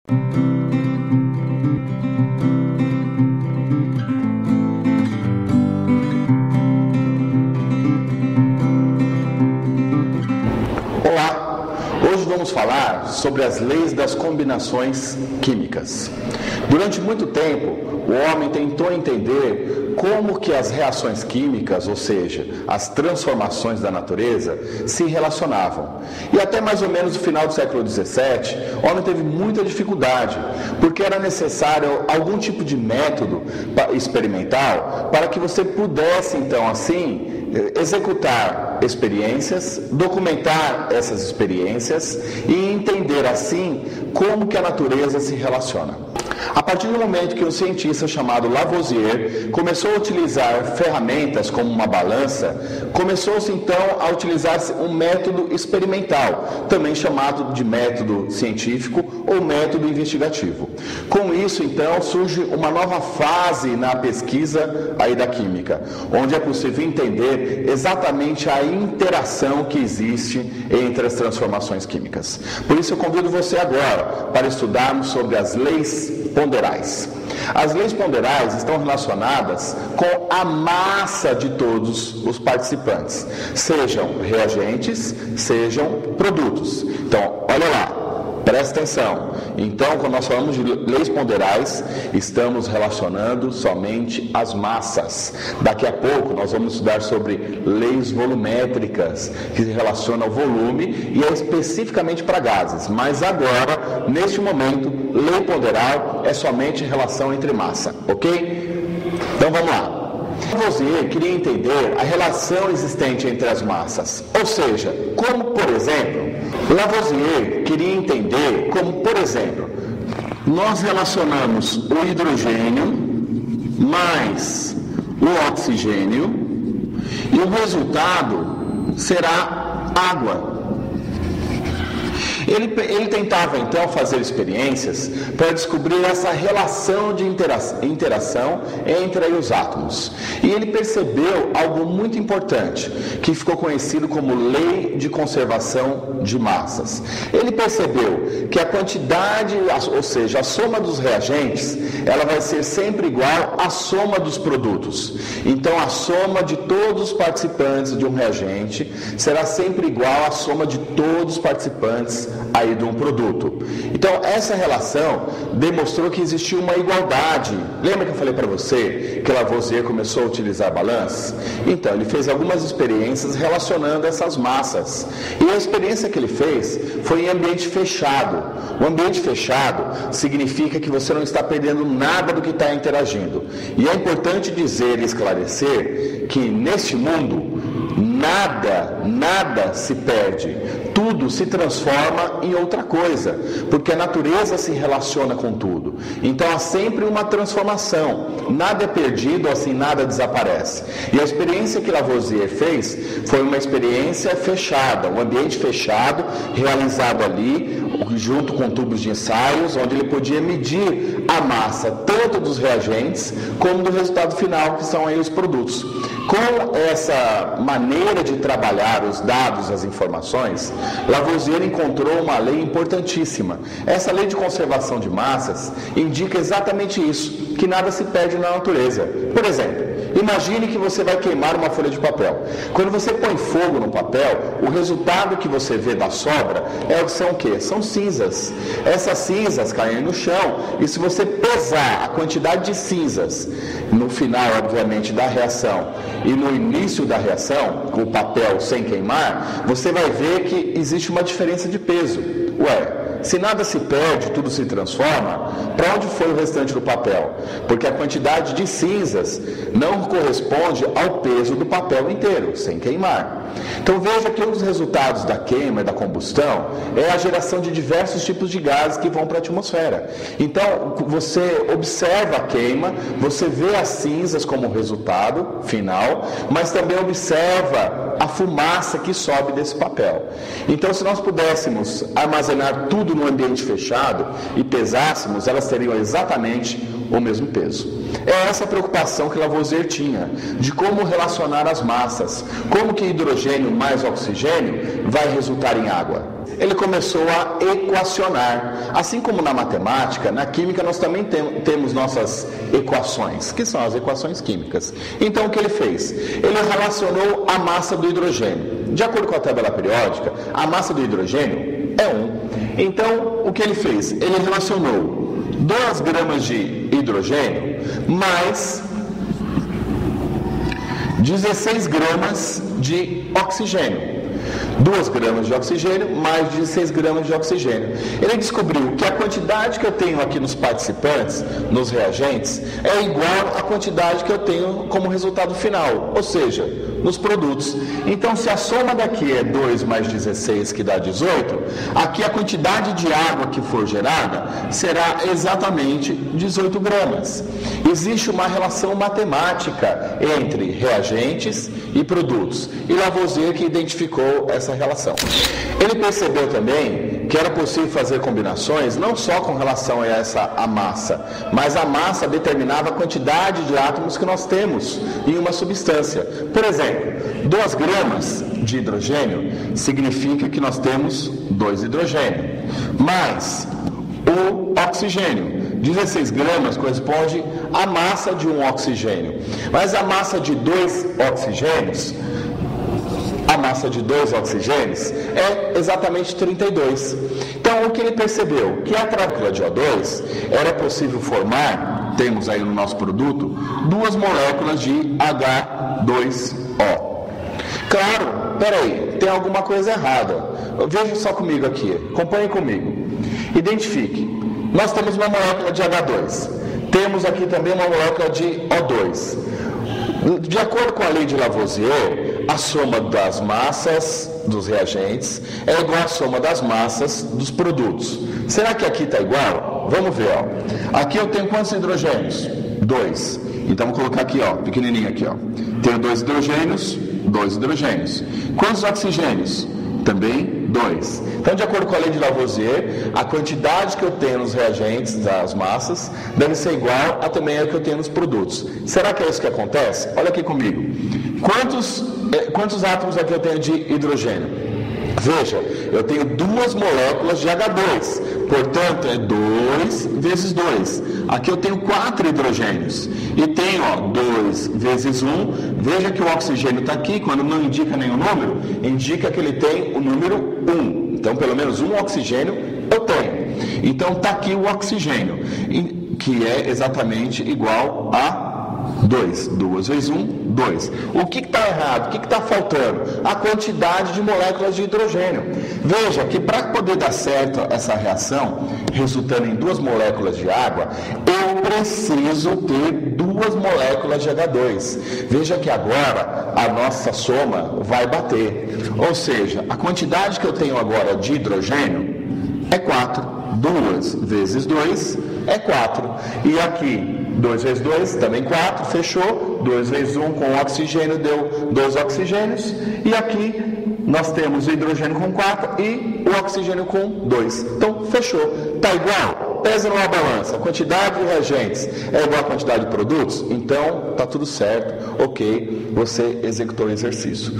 Olá! Hoje vamos falar sobre as leis das combinações químicas. Durante muito tempo, o homem tentou entender como que as reações químicas, ou seja, as transformações da natureza, se relacionavam. E até mais ou menos no final do século XVII, o homem teve muita dificuldade, porque era necessário algum tipo de método experimental para que você pudesse, então, assim, executar experiências, documentar essas experiências e entender, assim, como que a natureza se relaciona. A partir do momento que um cientista chamado Lavoisier começou a utilizar ferramentas como uma balança, começou-se então a utilizar um método experimental, também chamado de método científico ou método investigativo. Com isso, então, surge uma nova fase na pesquisa aí da química, onde é possível entender exatamente a interação que existe entre as transformações químicas. Por isso eu convido você agora para estudarmos sobre as leis ponderais. As leis ponderais estão relacionadas com a massa de todos os participantes, sejam reagentes, sejam produtos. Então, olha lá. Presta atenção. Então, quando nós falamos de leis ponderais, estamos relacionando somente as massas. Daqui a pouco nós vamos estudar sobre leis volumétricas, que se relacionam ao volume e é especificamente para gases. Mas agora, neste momento, lei ponderal é somente relação entre massa, ok? Então vamos lá. Lavoisier queria entender a relação existente entre as massas, ou seja, como, por exemplo, Lavoisier queria entender como, por exemplo, nós relacionamos o hidrogênio mais o oxigênio e o resultado será água. Ele tentava então fazer experiências para descobrir essa relação de interação entre aí os átomos. E ele percebeu algo muito importante, que ficou conhecido como lei de conservação de massas. Ele percebeu que a quantidade, ou seja, a soma dos reagentes, ela vai ser sempre igual à soma dos produtos. Então a soma de todos os participantes de um reagente será sempre igual à soma de todos os participantes aí de um produto. Então essa relação demonstrou que existia uma igualdade. Lembra que eu falei para você que Lavoisier começou a utilizar balanças? Então ele fez algumas experiências relacionando essas massas. E a experiência que ele fez foi em ambiente fechado. O ambiente fechado significa que você não está perdendo nada do que está interagindo. E é importante dizer e esclarecer que neste mundo nada se perde, tudo se transforma em outra coisa, porque a natureza se relaciona com tudo. Então há sempre uma transformação, nada é perdido, assim nada desaparece. E a experiência que Lavoisier fez foi uma experiência fechada, um ambiente fechado, realizado ali, junto com tubos de ensaios, onde ele podia medir a massa tanto dos reagentes como do resultado final, que são aí os produtos. Com essa maneira de trabalhar os dados, as informações, Lavoisier encontrou uma lei importantíssima. Essa lei de conservação de massas indica exatamente isso, que nada se perde na natureza. Por exemplo, imagine que você vai queimar uma folha de papel. Quando você põe fogo no papel, o resultado que você vê da sobra são o quê? São cinzas. Essas cinzas caem no chão e se você pesar a quantidade de cinzas no final, obviamente, da reação e no início da reação, com o papel sem queimar, você vai ver que existe uma diferença de peso. Se nada se perde, tudo se transforma, para onde foi o restante do papel? Porque a quantidade de cinzas não corresponde ao peso do papel inteiro, sem queimar. Então veja que um dos resultados da queima e da combustão é a geração de diversos tipos de gases que vão para a atmosfera. Então você observa a queima, você vê as cinzas como resultado final, mas também observa a fumaça que sobe desse papel. Então se nós pudéssemos armazenar tudo no ambiente fechado e pesássemos, elas teriam exatamente o mesmo peso. É essa preocupação que Lavoisier tinha, de como relacionar as massas, como que hidrogênio mais oxigênio vai resultar em água. Ele começou a equacionar. Assim como na matemática, na química nós também temos nossas equações, que são as equações químicas. Então o que ele fez? Ele relacionou a massa do hidrogênio. De acordo com a tabela periódica, a massa do hidrogênio é 1. Então o que ele fez? Ele relacionou 2 gramas de hidrogênio mais 16 gramas de oxigênio. 2 gramas de oxigênio mais 16 gramas de oxigênio. Ele descobriu que a quantidade que eu tenho aqui nos participantes, nos reagentes, é igual à quantidade que eu tenho como resultado final, ou seja, nos produtos. Então, se a soma daqui é 2 mais 16, que dá 18, aqui a quantidade de água que for gerada será exatamente 18 gramas. Existe uma relação matemática entre reagentes e produtos. E Lavoisier que identificou essa relação. Ele percebeu também que era possível fazer combinações não só com relação a massa, mas a massa determinava a quantidade de átomos que nós temos em uma substância. Por exemplo, 2 gramas de hidrogênio significa que nós temos 2 hidrogênio, mais o oxigênio. 16 gramas corresponde à massa de um oxigênio, mas a massa de 2 oxigênios, é exatamente 32. Então, o que ele percebeu? Que através de O2 era possível formar, temos aí no nosso produto, 2 moléculas de H2O. Claro, peraí, tem alguma coisa errada. Veja só comigo aqui, acompanhe comigo. Identifique. Nós temos uma molécula de H2. Temos aqui também uma molécula de O2. De acordo com a lei de Lavoisier, a soma das massas dos reagentes é igual à soma das massas dos produtos. Será que aqui está igual? Vamos ver. Aqui eu tenho quantos hidrogênios? 2. Então vou colocar aqui, pequenininho aqui. Tenho 2 hidrogênios, 2 hidrogênios. Quantos oxigênios? Também 2. Então, de acordo com a lei de Lavoisier, a quantidade que eu tenho nos reagentes, das massas, deve ser igual a também a que eu tenho nos produtos. Será que é isso que acontece? Olha aqui comigo. Quantos átomos aqui eu tenho de hidrogênio? Veja, eu tenho 2 moléculas de H2, portanto é 2 vezes 2. Aqui eu tenho 4 hidrogênios e tenho 2 vezes 1. Veja que o oxigênio está aqui, quando não indica nenhum número, indica que ele tem o número 1. Então, pelo menos um oxigênio eu tenho. Então, está aqui o oxigênio, que é exatamente igual a 2. 2 vezes 1, 2. O que está errado? O que está faltando? A quantidade de moléculas de hidrogênio. Veja que para poder dar certo essa reação, resultando em 2 moléculas de água, eu preciso ter 2 moléculas de H2. Veja que agora a nossa soma vai bater. Ou seja, a quantidade que eu tenho agora de hidrogênio é 4. 2 vezes 2 é 4. E aqui, 2 vezes 2, também 4, fechou. 2 vezes 1 com oxigênio deu 2 oxigênios. E aqui nós temos o hidrogênio com 4 e o oxigênio com 2. Então, fechou. Está igual? Pesa numa balança. A quantidade de reagentes é igual à quantidade de produtos? Então, está tudo certo. Ok, você executou o exercício.